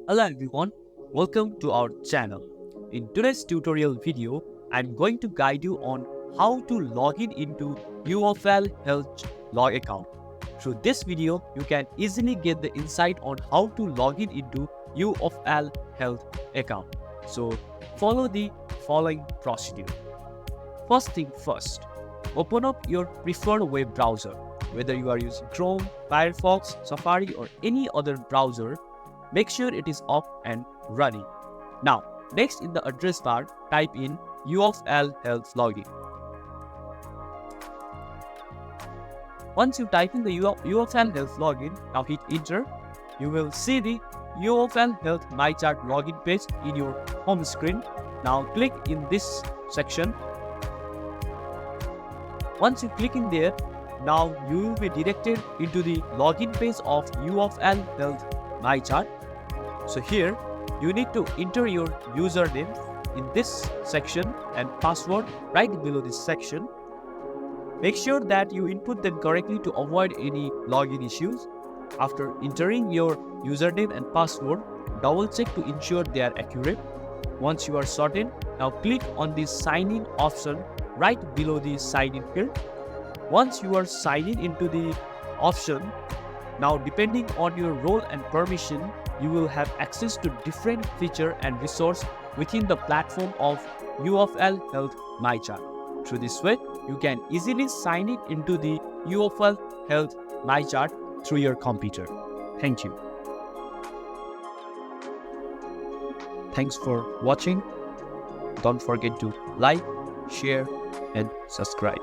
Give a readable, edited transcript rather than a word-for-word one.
Hello everyone, welcome to our channel. In today's tutorial video, I'm going to guide you on how to log in into UofL Health log account. Through this video, you can easily get the insight on how to log in into UofL Health account. So follow the following procedure. First thing first, open up your preferred web browser. Whether you are using Chrome, Firefox, Safari or any other browser, make sure it is up and running. Now, next in the address bar, type in UofL Health login. Once you type in the UofL Health login, now hit enter. You will see the UofL Health My Chart login page in your home screen. Now click in this section. Once you click in there, now you will be directed into the login page of UofL Health My Chart. So here you need to enter your username in this section and password right below this section. Make sure that you input them correctly to avoid any login issues. After entering your username and password, double check to ensure they are accurate. Once you are sorted, now click on the sign in option right below the sign in field. Once you are signing into the option, now depending on your role and permission, you will have access to different feature and resource within the platform of UofL Health My Chart. Through this way, you can easily sign in into the UofL Health My Chart through your computer. Thank you. Thanks for watching. Don't forget to like, share and subscribe.